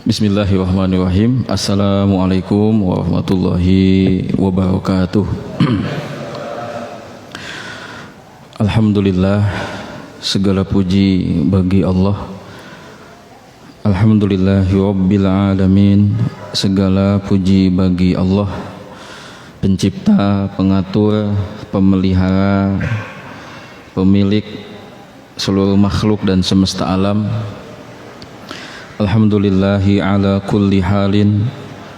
Bismillahirrahmanirrahim. Assalamualaikum warahmatullahi wabarakatuh. Alhamdulillah, segala puji bagi Allah. Alhamdulillahi rabbil alamin. Segala puji bagi Allah, pencipta, pengatur, pemelihara, pemilik seluruh makhluk dan semesta alam. Alhamdulillahi ala kulli halin.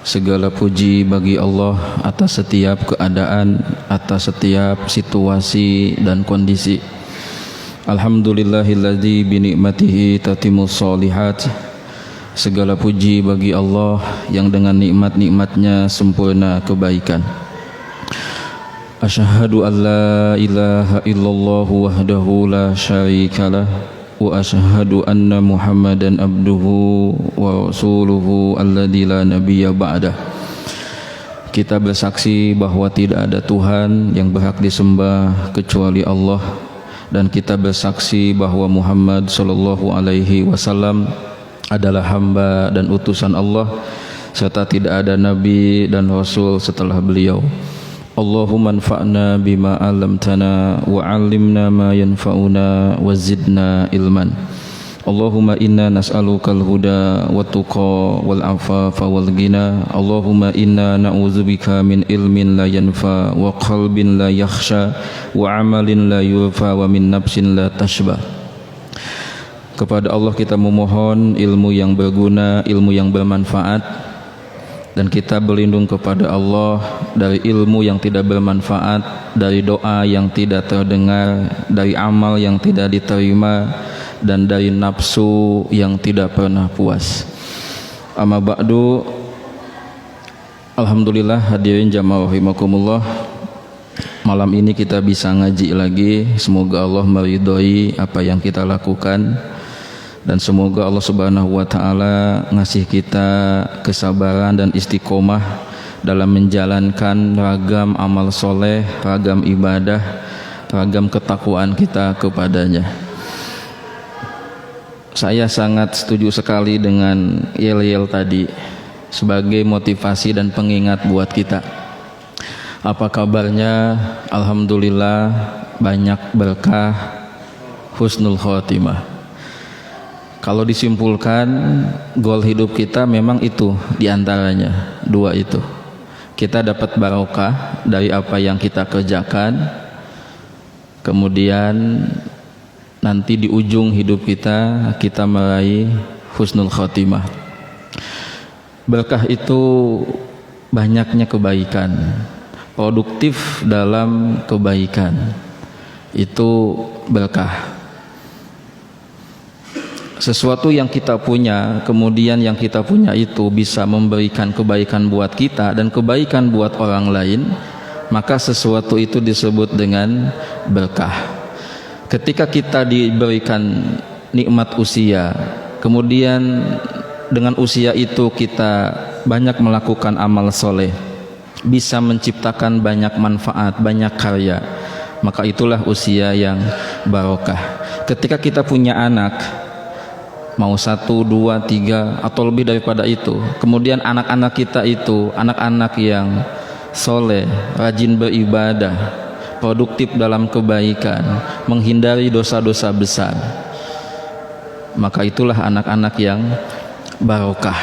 Segala puji bagi Allah atas setiap keadaan, atas setiap situasi dan kondisi. Alhamdulillahilladzi binikmatihi tatimmus sholihat. Segala puji bagi Allah yang dengan nikmat-nikmatnya sempurna kebaikan. Asyhadu an la ilaha illallah wahdahu la syarikalah wa asyhadu anna Muhammadan abduhu wa rasuluhu alladzi la nabiyya ba'dah. Kita bersaksi bahwa tidak ada Tuhan yang berhak disembah kecuali Allah, dan kita bersaksi bahwa Muhammad sallallahu alaihi wasallam adalah hamba dan utusan Allah, serta tidak ada nabi dan rasul setelah beliau. Allahumma anfa'na bima 'allamtana wa 'allimna ma yanfa'una wa zidna ilman. Allahumma inna nas'alukal huda wat tuqa wal 'afafa wal ghina. Allahumma inna na'udzubika min ilmin la yanfa wa qalbin la yakhsha wa 'amalin la yurfa wa min nafsin la tashba. Kepada Allah kita memohon ilmu yang berguna, ilmu yang bermanfaat, dan kita berlindung kepada Allah dari ilmu yang tidak bermanfaat, dari doa yang tidak terdengar, dari amal yang tidak diterima, dan dari nafsu yang tidak pernah puas. Amma ba'du. Alhamdulillah, hadirin jamaah rahimakumullah, malam ini kita bisa ngaji lagi. Semoga Allah meridhoi apa yang kita lakukan, dan semoga Allah Subhanahu wa taala ngasih kita kesabaran dan istiqomah dalam menjalankan ragam amal soleh, ragam ibadah, ragam ketakwaan kita kepadanya. Saya sangat setuju sekali dengan yel-yel tadi sebagai motivasi dan pengingat buat kita. Apa kabarnya? Alhamdulillah, banyak berkah, husnul khotimah. Kalau disimpulkan, goal hidup kita memang itu, diantaranya dua itu. Kita dapat barokah dari apa yang kita kerjakan, kemudian nanti di ujung hidup kita meraih husnul khotimah. Berkah itu banyaknya kebaikan, produktif dalam kebaikan, itu berkah. Sesuatu yang kita punya, kemudian yang kita punya itu bisa memberikan kebaikan buat kita dan kebaikan buat orang lain, maka sesuatu itu disebut dengan berkah. Ketika kita diberikan nikmat usia, kemudian dengan usia itu kita banyak melakukan amal soleh, bisa menciptakan banyak manfaat, banyak karya, maka itulah usia yang barokah. Ketika kita punya anak, mau 1, 2, 3 atau lebih daripada itu, kemudian anak-anak kita itu anak-anak yang soleh, rajin beribadah, produktif dalam kebaikan, menghindari dosa-dosa besar, maka itulah anak-anak yang barokah.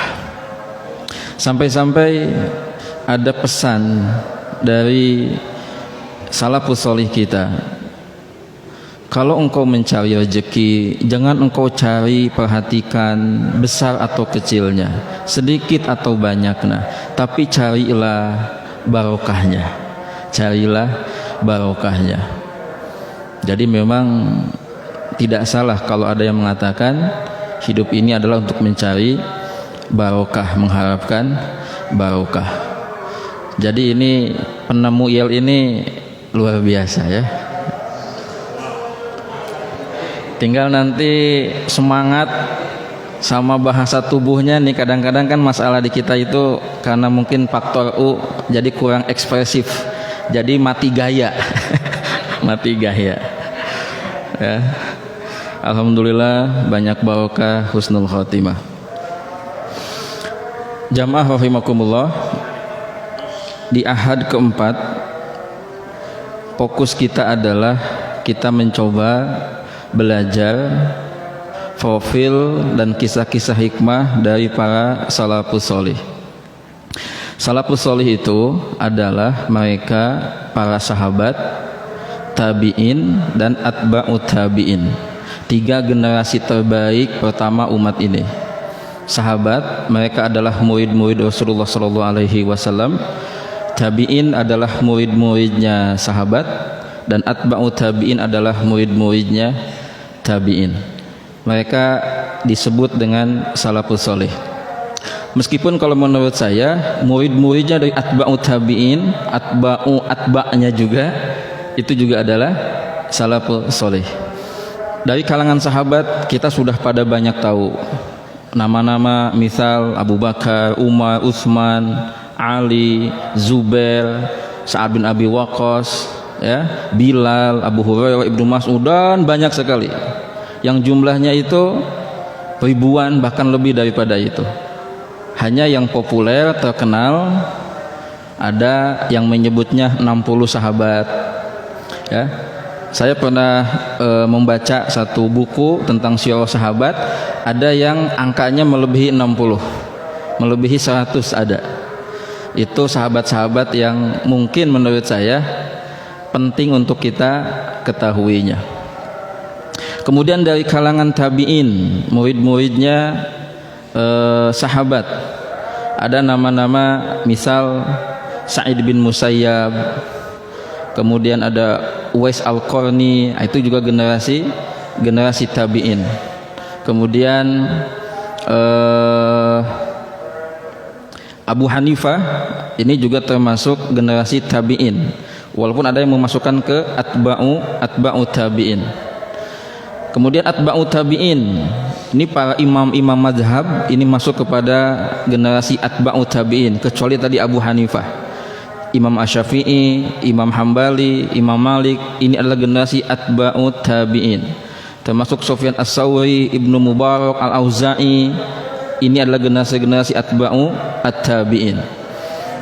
Sampai-sampai ada pesan dari salafus sholih kita, kalau engkau mencari rezeki, jangan engkau cari, perhatikan besar atau kecilnya, sedikit atau banyaknya, tapi carilah barokahnya. Carilah barokahnya. Jadi memang tidak salah kalau ada yang mengatakan hidup ini adalah untuk mencari barokah, mengharapkan barokah. Jadi ini penemu yel ini luar biasa ya. Tinggal nanti semangat sama bahasa tubuhnya nih. Kadang-kadang kan masalah di kita itu karena mungkin faktor U, jadi kurang ekspresif, jadi mati gaya. Mati gaya ya. Alhamdulillah banyak barokah, husnul khotimah. Jamaah rahimakumullah, di ahad keempat fokus kita adalah kita mencoba belajar profil dan kisah-kisah hikmah dari para salafus sholih. Salafus sholih itu adalah mereka para sahabat, tabi'in dan atba'ut tabi'in, 3 generasi terbaik pertama umat ini. Sahabat, mereka adalah murid-murid Rasulullah SAW. Tabi'in adalah murid-muridnya sahabat, dan atba'ut tabi'in adalah murid-muridnya tabi'in. Mereka disebut dengan salafus sholih. Meskipun kalau menurut saya murid-muridnya dari atba'ut tabi'in, atba'nya juga itu juga adalah salafus sholih. Dari kalangan sahabat kita sudah pada banyak tahu nama-nama, misal Abu Bakar, Umar, Utsman, Ali, Zubair, Sa'ad bin Abi Waqqas, ya, Bilal, Abu Hurairah, Ibnu Mas'ud, dan banyak sekali yang jumlahnya itu ribuan, bahkan lebih daripada itu. Hanya yang populer terkenal ada yang menyebutnya 60 sahabat, ya. Saya pernah membaca satu buku tentang syiar sahabat, ada yang angkanya melebihi 60, melebihi 100 ada. Itu sahabat-sahabat yang mungkin menurut saya penting untuk kita ketahuinya. Kemudian dari kalangan tabi'in, murid-muridnya sahabat, ada nama-nama misal Sa'id bin Musayyab, kemudian ada Uwais Al-Qarni, itu juga generasi tabi'in. Kemudian Abu Hanifah ini juga termasuk generasi tabi'in, walaupun ada yang memasukkan ke atba'u tabi'in. Kemudian atba'u tabi'in ini para imam-imam mazhab ini masuk kepada generasi atba'u tabi'in, kecuali tadi Abu Hanifah. Imam Asy-Syafi'i, Imam Hambali, Imam Malik, ini adalah generasi atba'ut tabi'in. Termasuk Sufyan Ats-Tsauri, Ibnu Mubarak, Al-Auza'i, ini adalah generasi atba'u at-tabi'in.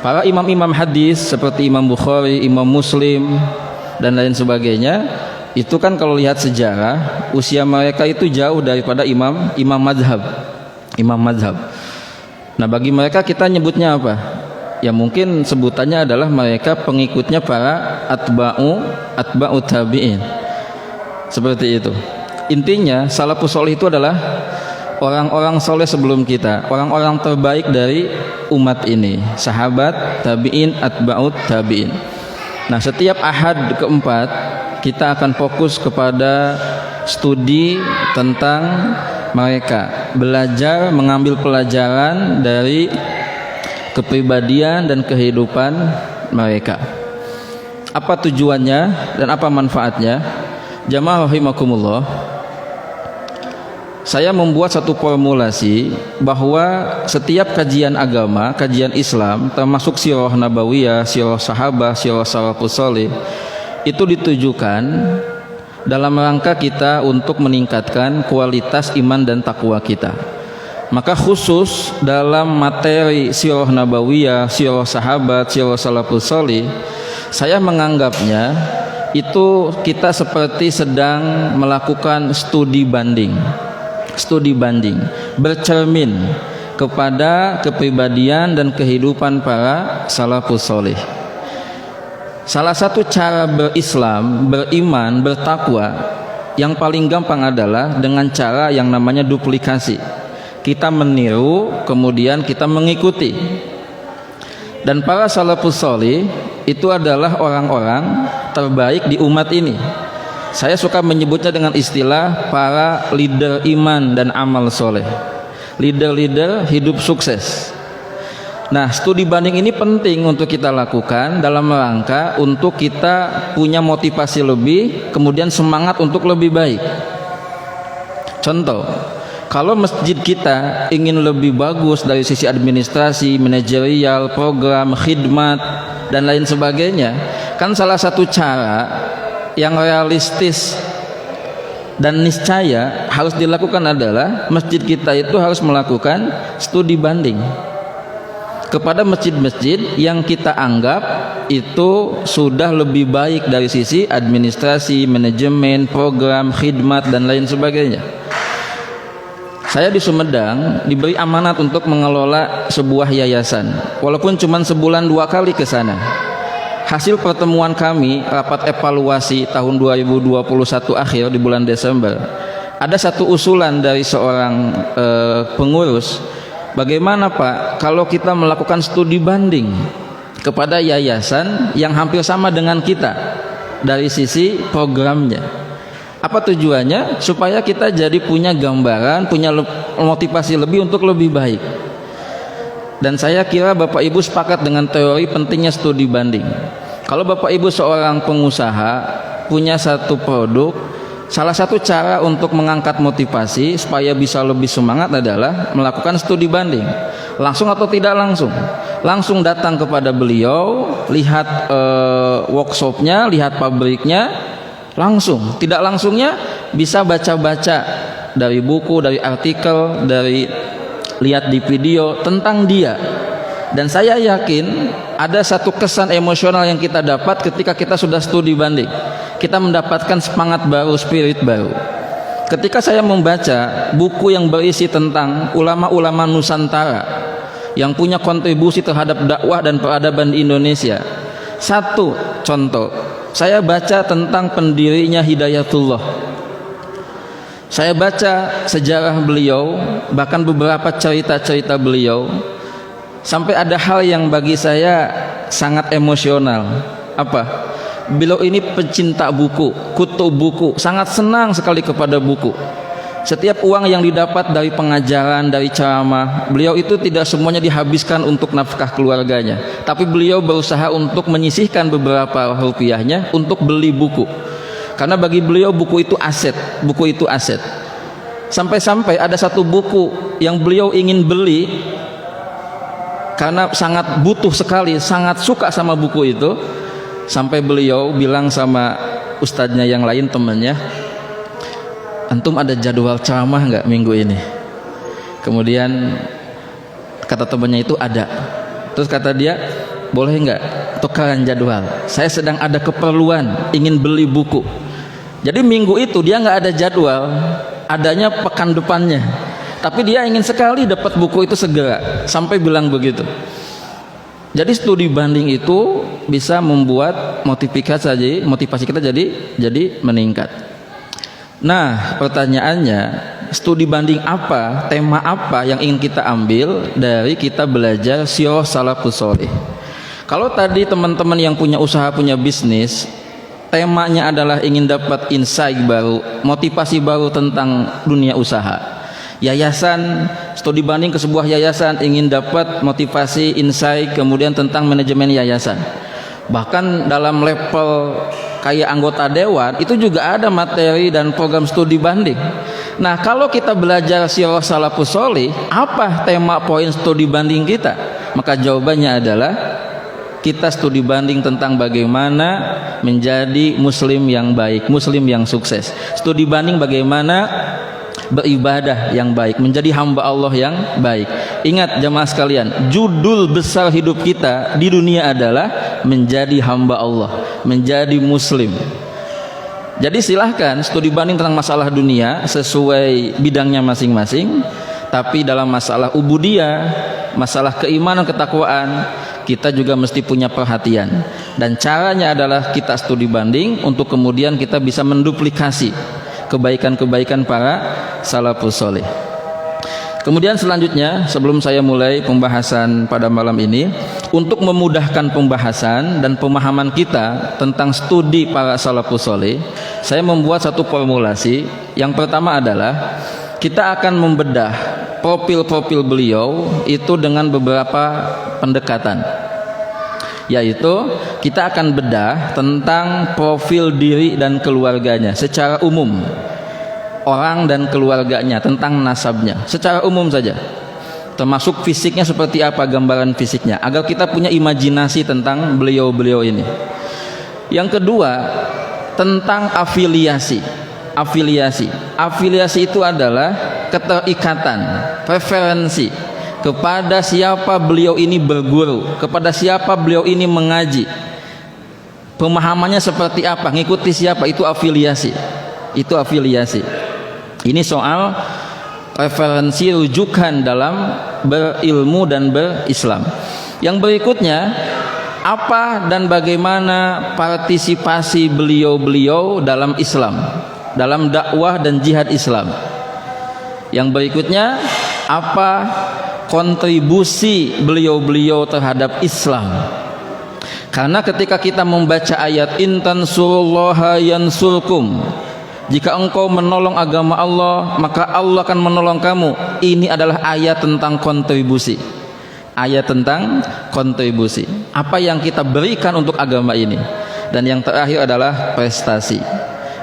Para imam-imam hadis seperti Imam Bukhari, Imam Muslim dan lain sebagainya, itu kan kalau lihat sejarah, usia mereka itu jauh daripada imam mazhab. Nah, bagi mereka kita nyebutnya apa? Ya mungkin sebutannya adalah mereka pengikutnya para atba'u tabi'in. Seperti itu. Intinya salafus sholih itu adalah orang-orang soleh sebelum kita, orang-orang terbaik dari umat ini, sahabat, tabi'in, atba'u tabi'in. Nah, setiap ahad keempat kita akan fokus kepada studi tentang mereka, belajar mengambil pelajaran dari kepribadian dan kehidupan mereka. Apa tujuannya dan apa manfaatnya? Jamaah rahimakumullah, saya membuat satu formulasi bahwa setiap kajian agama, kajian Islam, termasuk sirah nabawiyah, sirah sahabah, sirah salafus sholih, itu ditujukan dalam rangka kita untuk meningkatkan kualitas iman dan takwa kita. Maka khusus dalam materi sirah nabawiyah, sirah sahabat, sirah salafus sholih, saya menganggapnya itu kita seperti sedang melakukan studi banding, bercermin kepada kepribadian dan kehidupan para salafus sholih. Salah satu cara berislam, beriman, bertakwa yang paling gampang adalah dengan cara yang namanya duplikasi. Kita meniru, kemudian kita mengikuti. Dan para salafus sholih itu adalah orang-orang terbaik di umat ini. Saya suka menyebutnya dengan istilah para leader iman dan amal soleh, leader-leader hidup sukses. Nah, studi banding ini penting untuk kita lakukan dalam rangka untuk kita punya motivasi lebih, kemudian semangat untuk lebih baik. Contoh, kalau masjid kita ingin lebih bagus dari sisi administrasi, manajerial, program, khidmat, dan lain sebagainya, kan salah satu cara yang realistis dan niscaya harus dilakukan adalah masjid kita itu harus melakukan studi banding. kepada masjid-masjid yang kita anggap itu sudah lebih baik dari sisi administrasi, manajemen, program, khidmat dan lain sebagainya. Saya di Sumedang diberi amanat untuk mengelola sebuah yayasan, walaupun cuma sebulan 2 kali ke sana. Hasil pertemuan kami, rapat evaluasi tahun 2021 akhir di bulan Desember, ada satu usulan dari seorang pengurus, bagaimana Pak kalau kita melakukan studi banding kepada yayasan yang hampir sama dengan kita dari sisi programnya. Apa tujuannya? Supaya kita jadi punya gambaran, punya motivasi lebih untuk lebih baik. Dan saya kira Bapak Ibu sepakat dengan teori pentingnya studi banding. Kalau Bapak Ibu seorang pengusaha punya satu produk, salah satu cara untuk mengangkat motivasi supaya bisa lebih semangat adalah melakukan studi banding. Langsung atau tidak langsung? Langsung datang kepada beliau, lihat workshopnya, lihat pabriknya, langsung. Tidak langsungnya bisa baca-baca dari buku, dari artikel, dari lihat di video tentang dia. Dan saya yakin ada satu kesan emosional yang kita dapat ketika kita sudah studi banding. Kita mendapatkan semangat baru, spirit baru. Ketika saya membaca buku yang berisi tentang ulama-ulama Nusantara yang punya kontribusi terhadap dakwah dan peradaban di Indonesia. Satu contoh, saya baca tentang pendirinya Hidayatullah. Saya baca sejarah beliau, bahkan beberapa cerita-cerita beliau, sampai ada hal yang bagi saya sangat emosional. Apa? Beliau ini pecinta buku, kutub buku, sangat senang sekali kepada buku. Setiap uang yang didapat dari pengajaran, dari ceramah, beliau itu tidak semuanya dihabiskan untuk nafkah keluarganya, tapi beliau berusaha untuk menyisihkan beberapa rupiahnya untuk beli buku. Karena bagi beliau buku itu aset, buku itu aset. Sampai-sampai ada satu buku yang beliau ingin beli karena sangat butuh sekali, sangat suka sama buku itu. Sampai beliau bilang sama ustadznya yang lain, temannya, antum ada jadwal ceramah nggak minggu ini? Kemudian kata temannya itu ada. Terus kata dia, boleh nggak tukaran jadwal? Saya sedang ada keperluan, ingin beli buku. Jadi minggu itu dia nggak ada jadwal, adanya pekan depannya. Tapi dia ingin sekali dapat buku itu segera. Sampai bilang begitu. Jadi studi banding itu bisa membuat motivasi kita jadi meningkat. Nah, pertanyaannya, studi banding apa, tema apa yang ingin kita ambil dari kita belajar sirah salafus shalih? Kalau tadi teman-teman yang punya usaha, punya bisnis, temanya adalah ingin dapat insight baru, motivasi baru tentang dunia usaha. Yayasan, studi banding ke sebuah yayasan ingin dapat motivasi, insight, kemudian tentang manajemen yayasan. Bahkan dalam level kayak anggota dewan itu juga ada materi dan program studi banding. Nah, kalau kita belajar sirah salafus shalih, apa tema poin studi banding kita? Maka jawabannya adalah kita studi banding tentang bagaimana menjadi muslim yang baik, muslim yang sukses. Studi banding bagaimana beribadah yang baik, menjadi hamba Allah yang baik. Ingat jamaah sekalian, judul besar hidup kita di dunia adalah menjadi hamba Allah, menjadi muslim. Jadi silahkan studi banding tentang masalah dunia sesuai bidangnya masing-masing. Tapi dalam masalah ubudiyah, masalah keimanan, ketakwaan, kita juga mesti punya perhatian. Dan caranya adalah kita studi banding untuk kemudian kita bisa menduplikasi kebaikan-kebaikan para salafus shalih. Kemudian selanjutnya, sebelum saya mulai pembahasan pada malam ini, untuk memudahkan pembahasan dan pemahaman kita tentang studi para salafus shalih, saya membuat satu formulasi. Yang pertama adalah kita akan membedah profil-profil beliau itu dengan beberapa pendekatan, yaitu kita akan bedah tentang profil diri dan keluarganya secara umum, orang dan keluarganya, tentang nasabnya secara umum saja, termasuk fisiknya seperti apa, gambaran fisiknya, agar kita punya imajinasi tentang beliau-beliau ini. Yang kedua, tentang afiliasi. Afiliasi itu adalah keterikatan, preferensi, kepada siapa beliau ini berguru, kepada siapa beliau ini mengaji, pemahamannya seperti apa, ngikuti siapa, itu afiliasi. Itu afiliasi. Ini soal referensi rujukan dalam berilmu dan berislam. Yang berikutnya, apa dan bagaimana partisipasi beliau-beliau dalam Islam, dalam dakwah dan jihad Islam. Yang berikutnya, apa kontribusi beliau-beliau terhadap Islam. Karena ketika kita membaca ayat intan surullaha yansurkum, jika engkau menolong agama Allah, maka Allah akan menolong kamu. Ini adalah ayat tentang kontribusi. Ayat tentang kontribusi. Apa yang kita berikan untuk agama ini. Dan yang terakhir adalah prestasi.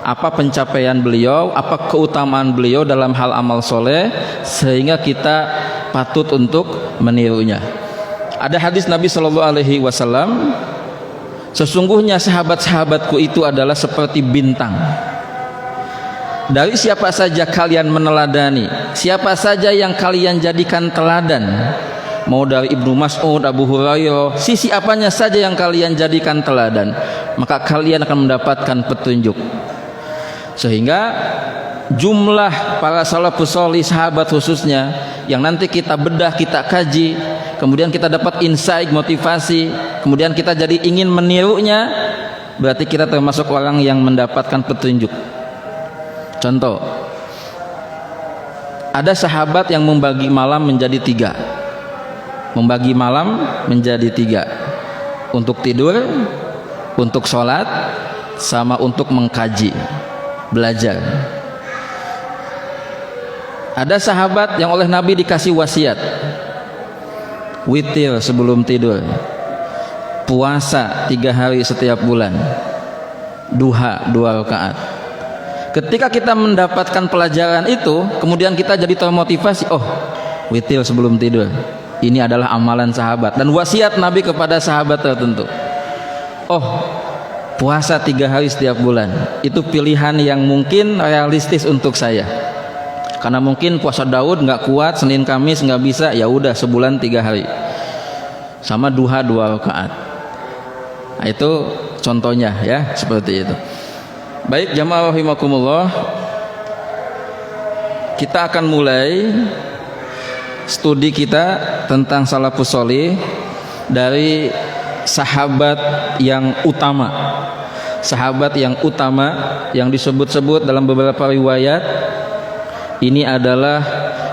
Apa pencapaian beliau, apa keutamaan beliau dalam hal amal soleh, sehingga kita patut untuk menirunya. Ada hadis Nabi SAW, sesungguhnya sahabat-sahabatku itu adalah seperti bintang. Dari siapa saja kalian meneladani, siapa saja yang kalian jadikan teladan, mau dari Ibnu Mas'ud, Abu Hurairah, sisi apanya saja yang kalian jadikan teladan, maka kalian akan mendapatkan petunjuk. Sehingga jumlah para salafus shalih, sahabat khususnya, yang nanti kita bedah, kita kaji, kemudian kita dapat insight, motivasi, kemudian kita jadi ingin menirunya, berarti kita termasuk orang yang mendapatkan petunjuk. Contoh, ada sahabat yang membagi malam menjadi 3. Membagi malam menjadi 3. Untuk tidur, untuk sholat, sama untuk mengkaji, belajar. Ada sahabat yang oleh Nabi dikasih wasiat, witir sebelum tidur, puasa 3 hari setiap bulan, duha 2 rakaat. Ketika kita mendapatkan pelajaran itu, kemudian kita jadi termotivasi, oh, witir sebelum tidur, ini adalah amalan sahabat dan wasiat Nabi kepada sahabat tertentu. Oh, puasa 3 hari setiap bulan, itu pilihan yang mungkin realistis untuk saya. Karena mungkin puasa Daud nggak kuat, Senin Kamis nggak bisa, ya udah sebulan 3 hari. Sama duha 2 rakaat. Nah, itu contohnya ya, seperti itu. Baik jamaah rahimakumullah, kita akan mulai studi kita tentang salafus shalih dari sahabat yang utama. Sahabat yang utama yang disebut-sebut dalam beberapa riwayat, ini adalah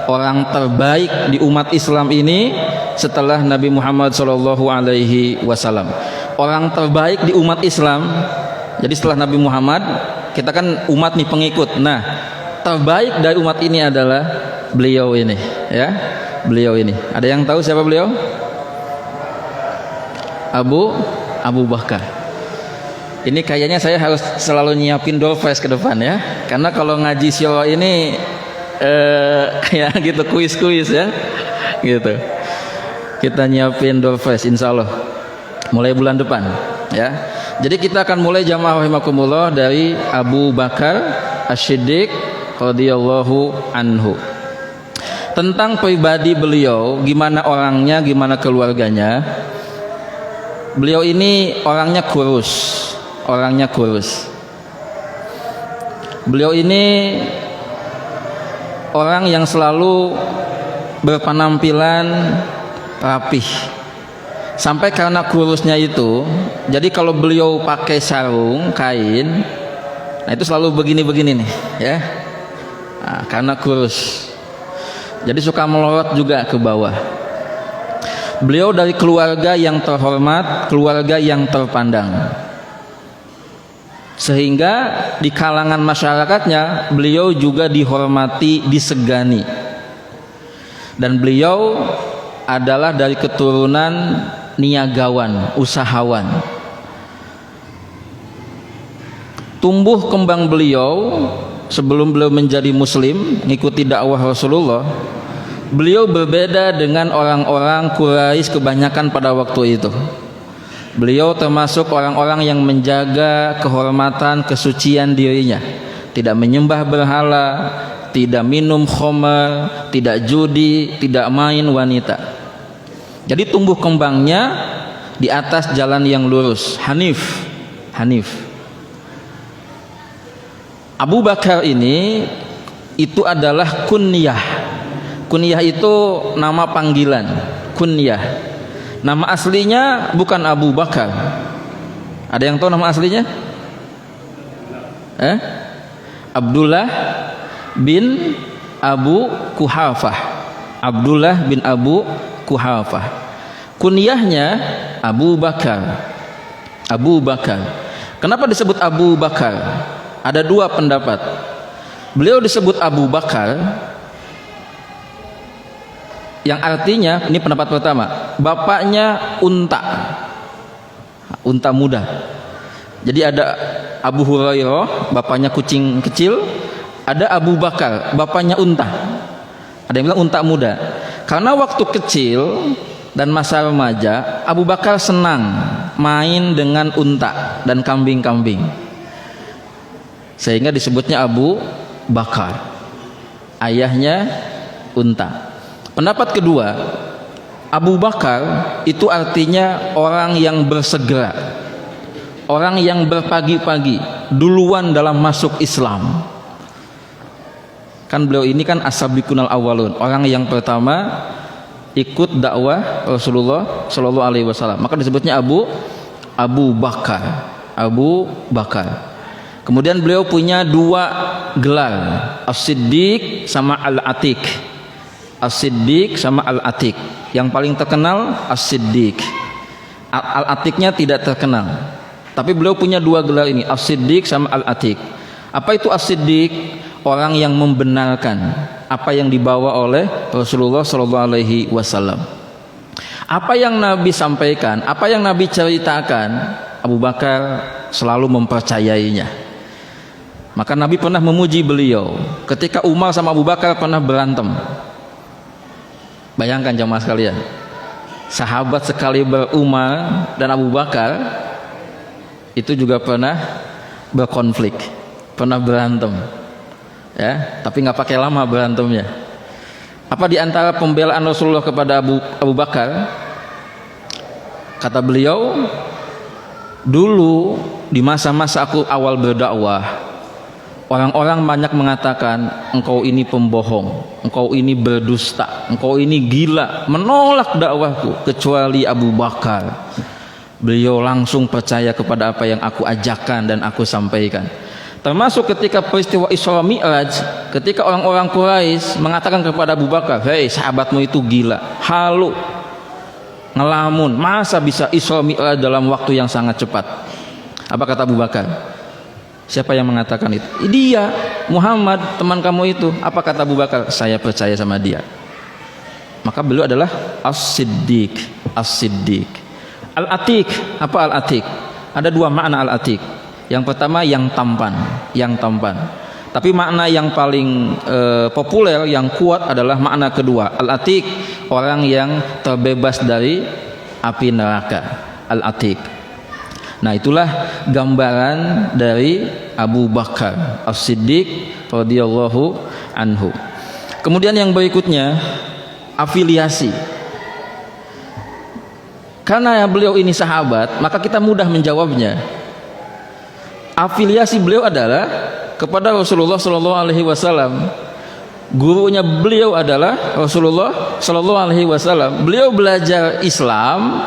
orang terbaik di umat Islam ini setelah Nabi Muhammad SAW. Orang terbaik di umat Islam. Jadi setelah Nabi Muhammad, kita kan umat nih pengikut. Nah, terbaik dari umat ini adalah beliau ini, ya. Beliau ini. Ada yang tahu siapa beliau? Abu Bakar. Ini kayaknya saya harus selalu nyiapin doorface ke depan ya. Karena kalau ngaji siro ini kayak gitu, kuis-kuis ya. Gitu. Kita nyiapin doorface insyaallah mulai bulan depan, ya. Jadi kita akan mulai jamaah rahimakumullah dari Abu Bakar As-Siddiq radhiyallahu anhu. Tentang pribadi beliau, gimana orangnya, gimana keluarganya. Beliau ini orangnya kurus. Beliau ini orang yang selalu berpenampilan rapih. Sampai karena kurusnya itu, jadi kalau beliau pakai sarung kain, nah itu selalu begini-begini nih, ya. Nah, karena kurus, jadi suka melorot juga ke bawah. Beliau dari keluarga yang terhormat, keluarga yang terpandang, sehingga di kalangan masyarakatnya beliau juga dihormati, disegani. Dan beliau adalah dari keturunan niagawan, usahawan. Tumbuh kembang beliau sebelum beliau menjadi muslim, mengikuti dakwah Rasulullah, beliau berbeda dengan orang-orang Quraisy kebanyakan pada waktu itu. Beliau termasuk orang-orang yang menjaga kehormatan, kesucian dirinya, tidak menyembah berhala, tidak minum khamar, tidak judi, tidak main wanita. Jadi tumbuh kembangnya di atas jalan yang lurus, Hanif. Abu Bakar ini itu adalah kunyah. Kunyah itu nama panggilan, kunyah. Nama aslinya bukan Abu Bakar. Ada yang tahu nama aslinya? Abdullah bin Abu Kuhafah. Abdullah bin Abu Kuhafah. Kunyahnya Abu Bakar. Abu Bakar. Kenapa disebut Abu Bakar? Ada dua pendapat. Beliau disebut Abu Bakar yang artinya, ini pendapat pertama, bapaknya unta muda. Jadi ada Abu Hurairah, bapaknya kucing kecil. Ada Abu Bakar, bapaknya unta. Ada yang bilang unta muda. Karena waktu kecil dan masa remaja, Abu Bakar senang main dengan unta dan kambing-kambing, sehingga disebutnya Abu Bakar, ayahnya unta. Pendapat kedua, Abu Bakar itu artinya orang yang bersegera, orang yang berpagi-pagi, duluan dalam masuk Islam. Kan beliau ini kan as-sabiqunal awwalun, orang yang pertama ikut dakwah Rasulullah Shallallahu Alaihi Wasallam. Maka disebutnya Abu Bakar. Abu Bakar. Kemudian beliau punya dua gelar, As-Siddiq sama Al-Atiq. As-Siddiq sama Al-Atiq. Yang paling terkenal As-Siddiq. Al-Atiqnya tidak terkenal. Tapi beliau punya dua gelar ini, As-Siddiq sama Al-Atiq. Apa itu As-Siddiq? Orang yang membenarkan apa yang dibawa oleh Rasulullah Shallallahu Alaihi Wasallam. Apa yang Nabi sampaikan, apa yang Nabi ceritakan, Abu Bakar selalu mempercayainya. Maka Nabi pernah memuji beliau ketika Umar sama Abu Bakar pernah berantem. Bayangkan jamaah sekalian, sahabat sekali Umar dan Abu Bakar itu juga pernah berkonflik, pernah berantem, ya. Tapi nggak pakai lama berantemnya. Apa di antara pembelaan Rasulullah kepada Abu Bakar? Kata beliau, dulu di masa-masa aku awal berdakwah, orang-orang banyak mengatakan engkau ini pembohong, engkau ini berdusta, engkau ini gila, menolak dakwahku, kecuali Abu Bakar. Beliau langsung percaya kepada apa yang aku ajarkan dan aku sampaikan. Termasuk ketika peristiwa Isra Mi'raj, ketika orang-orang Quraisy mengatakan kepada Abu Bakar, "Hei, sahabatmu itu gila, halu, ngelamun, masa bisa Isra Mi'raj dalam waktu yang sangat cepat?" Apa kata Abu Bakar? Siapa yang mengatakan itu? Dia, Muhammad, teman kamu itu. Apa kata Abu Bakar? Saya percaya sama dia. Maka beliau adalah As-Siddiq. As-Siddiq. Al-Atiq. Apa Al-Atiq? Ada dua makna Al-Atiq. Yang pertama yang tampan, yang tampan. Tapi makna yang paling populer, yang kuat adalah makna kedua. Al-Atiq, orang yang terbebas dari api neraka. Al-Atiq. Nah, itulah gambaran dari Abu Bakar As-Siddiq radhiyallahu anhu. Kemudian yang berikutnya, afiliasi. Karena beliau ini sahabat, maka kita mudah menjawabnya. Afiliasi beliau adalah kepada Rasulullah Shallallahu Alaihi Wasallam. Gurunya beliau adalah Rasulullah Shallallahu Alaihi Wasallam. Beliau belajar Islam,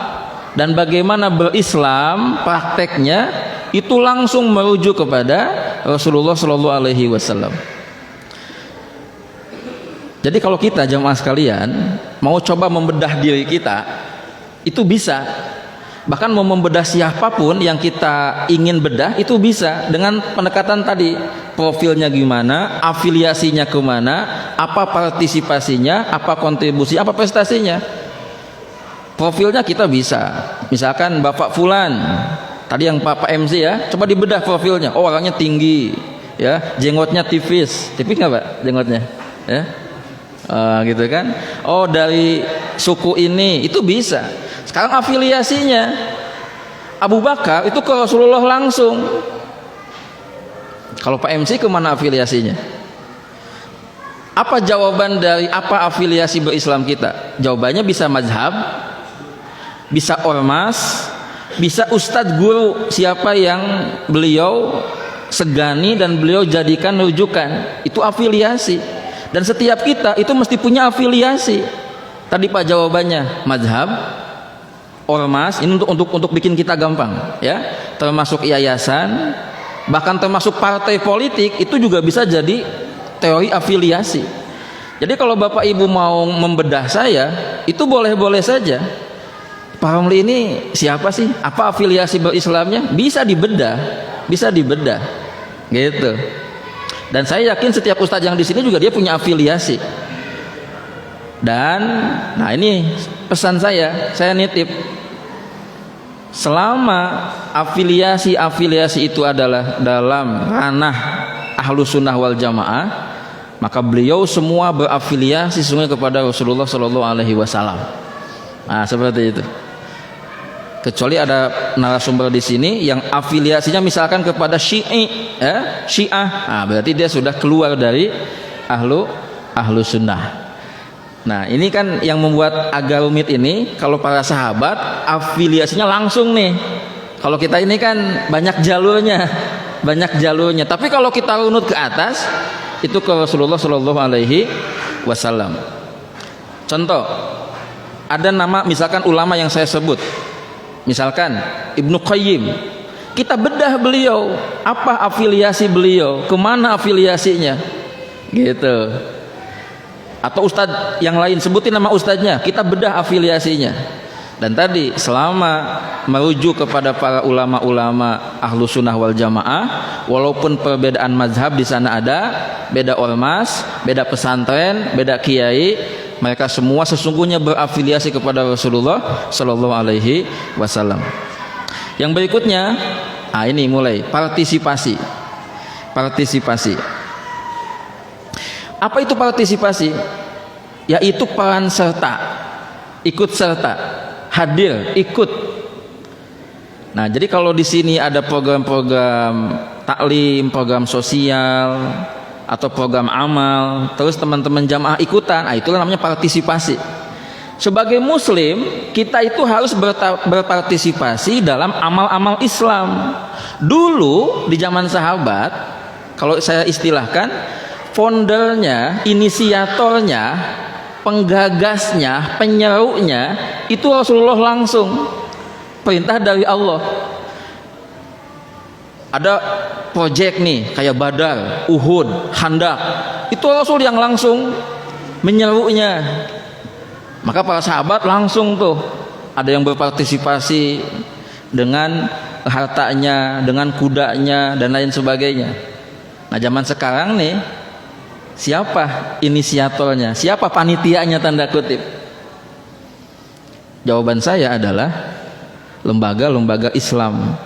dan bagaimana berislam prakteknya itu langsung merujuk kepada Rasulullah Shallallahu Alaihi Wasallam. Jadi kalau kita jamaah sekalian mau coba membedah diri kita, itu bisa. Bahkan mau membedah siapapun yang kita ingin bedah itu bisa dengan pendekatan tadi. Profilnya gimana, afiliasinya kemana, apa partisipasinya, apa kontribusi, apa prestasinya. Profilnya kita bisa, misalkan Bapak Fulan, tadi yang Pak MC ya, coba dibedah profilnya. Oh, orangnya tinggi, ya, jenggotnya tipis nggak Pak jenggotnya, ya, gitu kan. Oh, dari suku ini, itu bisa. Sekarang afiliasinya, Abu Bakar itu ke Rasulullah langsung. Kalau Pak MC kemana afiliasinya? Apa jawaban dari apa afiliasi berislam kita? Jawabannya bisa mazhab, bisa ormas, bisa ustadz guru siapa yang beliau segani dan beliau jadikan rujukan. Itu afiliasi. Dan setiap kita itu mesti punya afiliasi. Tadi Pak jawabannya mazhab, ormas, ini untuk bikin kita gampang ya, termasuk yayasan, bahkan termasuk partai politik, itu juga bisa jadi teori afiliasi. Jadi kalau Bapak Ibu mau membedah saya, itu boleh-boleh saja. Pak Romli ini siapa sih? Apa afiliasi berislamnya? Bisa dibedah gitu. Dan saya yakin setiap ustadz yang di sini juga dia punya afiliasi. Dan nah ini pesan saya nitip, selama afiliasi itu adalah dalam ranah Ahlus Sunnah wal Jamaah, maka beliau semua berafiliasi sesungguhnya kepada Rasulullah Shallallahu Alaihi Wasallam. Nah seperti itu. Kecuali ada narasumber di sini yang afiliasinya misalkan kepada Syiah, nah, berarti dia sudah keluar dari Ahlus Sunnah. Nah ini kan yang membuat agak rumit ini. Kalau para sahabat afiliasinya langsung nih, kalau kita ini kan banyak jalurnya. Tapi kalau kita runut ke atas, itu ke Rasulullah Shallallahu Alaihi Wasallam. Contoh, ada nama misalkan ulama yang saya sebut, misalkan Ibnu Qayyim, kita bedah beliau, apa afiliasi beliau, kemana afiliasinya, gitu. Atau ustadz yang lain, sebutin nama ustadznya, kita bedah afiliasinya. Dan tadi selama merujuk kepada para ulama-ulama Ahlus Sunnah wal Jamaah, walaupun perbedaan mazhab di sana ada, beda ormas, beda pesantren, beda kiai, mereka semua sesungguhnya berafiliasi kepada Rasulullah Shallallahu Alaihi Wasallam. Yang berikutnya, ini mulai partisipasi. Apa itu partisipasi? Yaitu peran serta, ikut serta, hadir, ikut. Nah, jadi kalau di sini ada program-program taklim, program sosial, atau program amal, terus teman-teman jamaah ikutan, itulah namanya partisipasi. Sebagai muslim, kita itu harus berpartisipasi dalam amal-amal Islam. Dulu di zaman sahabat, kalau saya istilahkan, foundernya, inisiatornya, penggagasnya, penyerunya itu Rasulullah langsung, perintah dari Allah. Ada proyek nih kayak Badar, Uhud, Khandaq, itu Rasul yang langsung menyerunya. Maka para sahabat langsung tuh ada yang berpartisipasi dengan hartanya, dengan kudanya dan lain sebagainya. Nah zaman sekarang nih, siapa inisiatornya, siapa panitianya tanda kutip? Jawaban saya adalah lembaga-lembaga Islam,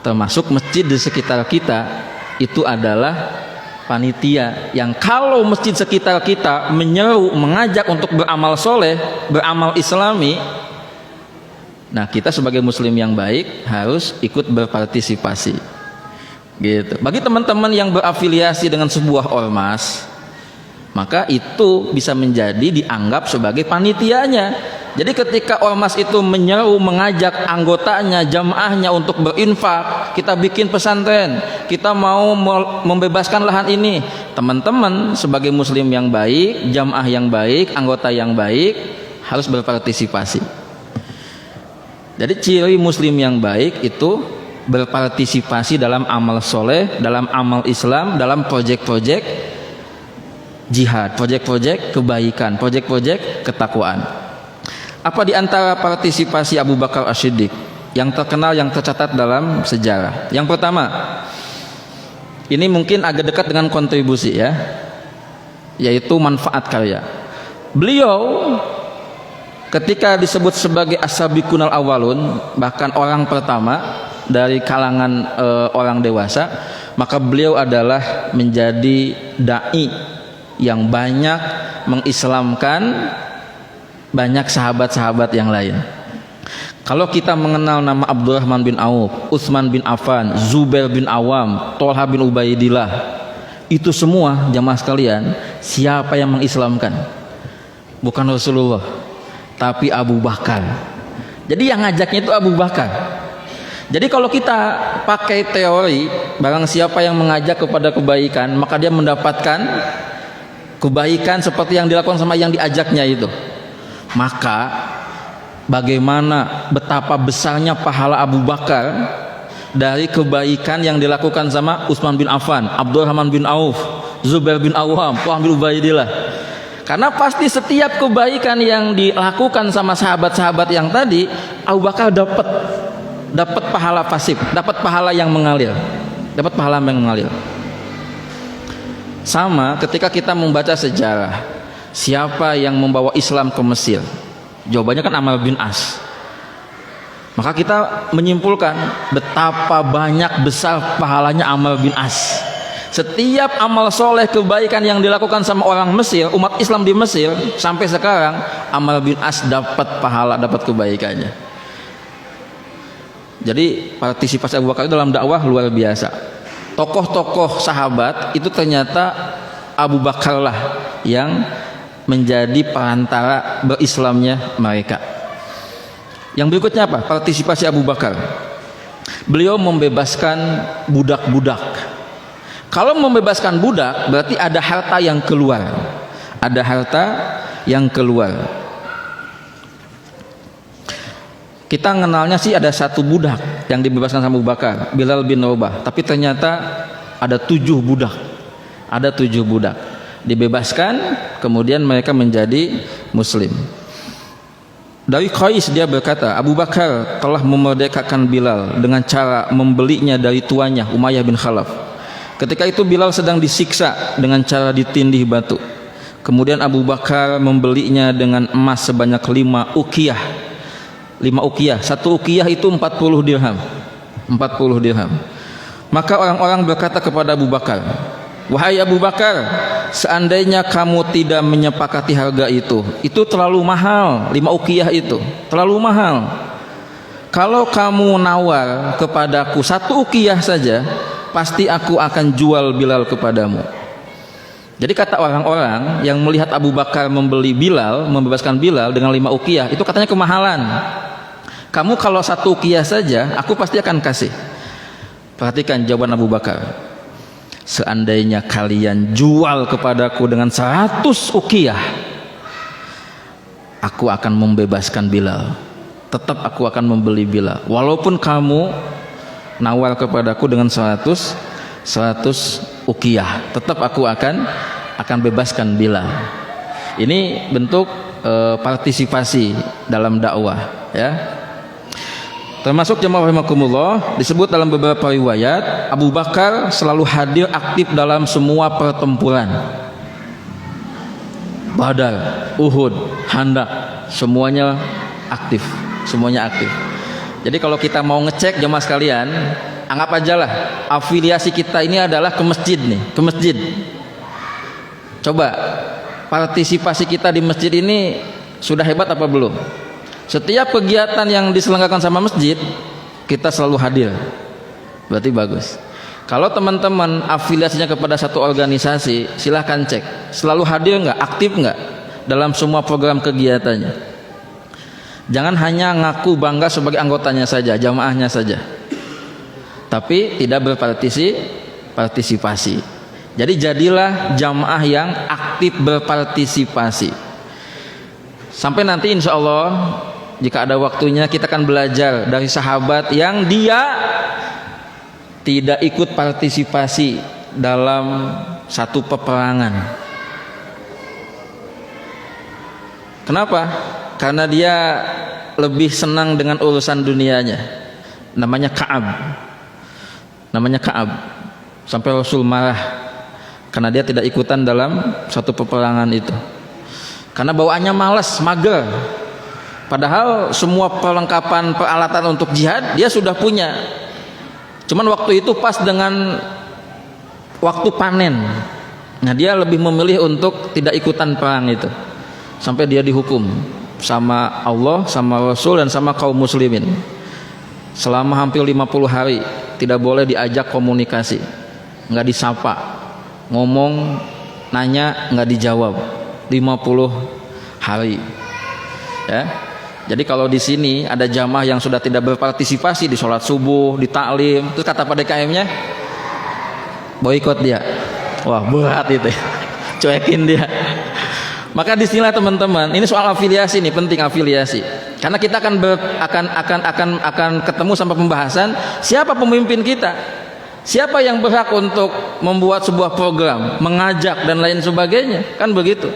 termasuk masjid di sekitar kita, itu adalah panitia yang kalau masjid sekitar kita menyeru, mengajak untuk beramal soleh, beramal islami, nah kita sebagai muslim yang baik harus ikut berpartisipasi gitu. Bagi teman-teman yang berafiliasi dengan sebuah ormas, maka itu bisa menjadi dianggap sebagai panitianya. Jadi ketika ormas itu menyeru, mengajak anggotanya, jamaahnya untuk berinfak, kita bikin pesantren, kita mau membebaskan lahan ini, teman-teman sebagai muslim yang baik, jamaah yang baik, anggota yang baik harus berpartisipasi. Jadi ciri muslim yang baik itu berpartisipasi dalam amal soleh, dalam amal Islam, dalam proyek-proyek jihad, proyek-proyek kebaikan, proyek-proyek ketakwaan. Apa di antara partisipasi Abu Bakar As-Siddiq yang terkenal, yang tercatat dalam sejarah? Yang pertama, ini mungkin agak dekat dengan kontribusi ya, yaitu manfaat karya. Beliau ketika disebut sebagai as-sabiqunal awalun, bahkan orang pertama dari kalangan orang dewasa, maka beliau adalah menjadi dai yang banyak mengislamkan banyak sahabat-sahabat yang lain. Kalau kita mengenal nama Abdurrahman bin Auf, Utsman bin Affan, Zubair bin Awam, Thalha bin Ubaidillah, itu semua jamaah sekalian Siapa yang mengislamkan? Bukan Rasulullah, tapi Abu Bakar. Jadi yang ngajaknya itu Abu Bakar. Jadi kalau kita pakai teori barang siapa yang mengajak kepada kebaikan, maka dia mendapatkan kebaikan seperti yang dilakukan sama yang diajaknya itu. Maka bagaimana betapa besarnya pahala Abu Bakar dari kebaikan yang dilakukan sama Utsman bin Affan, Abdurrahman bin Auf, Zubair bin Awam, Talha bin Ubaidillah. Karena pasti setiap kebaikan yang dilakukan sama sahabat-sahabat yang tadi, Abu Bakar dapat pahala pasif, dapat pahala yang mengalir, dapat pahala yang mengalir. Sama ketika kita membaca sejarah, siapa yang membawa Islam ke Mesir? Jawabannya kan Amr bin As. Maka kita menyimpulkan betapa banyak besar pahalanya Amr bin As. Setiap amal soleh kebaikan yang dilakukan sama orang Mesir, umat Islam di Mesir sampai sekarang, Amr bin As dapat pahala, dapat kebaikannya. Jadi partisipasi Abu Bakar dalam dakwah luar biasa. Tokoh-tokoh sahabat itu ternyata Abu Bakar lah yang menjadi perantara berislamnya mereka. Yang berikutnya apa? Partisipasi Abu Bakar. Beliau membebaskan budak-budak. Kalau membebaskan budak berarti ada harta yang keluar. Ada harta yang keluar. Kita mengenalnya sih ada satu budak yang dibebaskan sama Abu Bakar, Bilal bin Rabah. Tapi ternyata ada 7 budak. Ada 7 budak dibebaskan, kemudian mereka menjadi Muslim. Dari Qais dia berkata, Abu Bakar telah memerdekakan Bilal dengan cara membelinya dari tuannya Umayyah bin Khalaf. Ketika itu Bilal sedang disiksa dengan cara ditindih batu. Kemudian Abu Bakar membelinya dengan emas sebanyak 5 uqiyah. 5 uqiyah, 1 uqiyah itu 40 dirham. 40 dirham. Maka orang-orang berkata kepada Abu Bakar, wahai Abu Bakar, seandainya kamu tidak menyepakati harga itu terlalu mahal. 5 uqiyah itu terlalu mahal. Kalau kamu nawar kepadaku 1 uqiyah saja, pasti aku akan jual Bilal kepadamu. Jadi kata orang-orang yang melihat Abu Bakar membeli Bilal, membebaskan Bilal dengan 5 uqiyah, itu katanya kemahalan. Kamu kalau 1 uqiyah saja, aku pasti akan kasih. Perhatikan jawaban Abu Bakar. Seandainya kalian jual kepadaku dengan 100 uqiyah, aku akan membebaskan Bilal. Tetap aku akan membeli Bilal. Walaupun kamu nawar kepadaku dengan 100 uqiyah, tetap aku akan bebaskan Bilal. Ini bentuk partisipasi dalam dakwah, ya. Termasuk jemaah rahimakumullah, disebut dalam beberapa riwayat Abu Bakar selalu hadir aktif dalam semua pertempuran. Badar, Uhud, Khandaq, semuanya aktif, semuanya aktif. Jadi kalau kita mau ngecek jemaah sekalian, anggap aja lah afiliasi kita ini adalah ke masjid nih, ke masjid. Coba partisipasi kita di masjid ini sudah hebat apa belum? Setiap kegiatan yang diselenggarakan sama masjid, kita selalu hadir. Berarti bagus. Kalau teman-teman afiliasinya kepada satu organisasi, silahkan cek. Selalu hadir nggak, aktif nggak dalam semua program kegiatannya. Jangan hanya ngaku bangga sebagai anggotanya saja, jamaahnya saja, tapi tidak berpartisipasi. Jadi jadilah jamaah yang aktif berpartisipasi. Sampai nanti insya Allah jika ada waktunya kita akan belajar dari sahabat yang dia tidak ikut partisipasi dalam satu peperangan. Kenapa? Karena dia lebih senang dengan urusan dunianya. Namanya Ka'ab. Sampai Rasul marah karena dia tidak ikutan dalam satu peperangan itu. Karena bawaannya malas, mager. Padahal semua perlengkapan peralatan untuk jihad dia sudah punya. Cuman waktu itu pas dengan waktu panen. Nah, dia lebih memilih untuk tidak ikutan perang itu. Sampai dia dihukum sama Allah, sama Rasul dan sama kaum muslimin. Selama hampir 50 hari tidak boleh diajak komunikasi. Enggak disapa. Ngomong nanya nggak dijawab 50 hari. Ya. Jadi kalau di sini ada jamaah yang sudah tidak berpartisipasi di sholat subuh, di taklim, terus kata Pak DKM-nya boikot dia. Wah, berat itu. Cuekin dia. Maka disinilah teman-teman, ini soal afiliasi nih, penting afiliasi. Karena kita akan ketemu sampai pembahasan siapa pemimpin kita. Siapa yang berhak untuk membuat sebuah program, mengajak dan lain sebagainya. Kan begitu.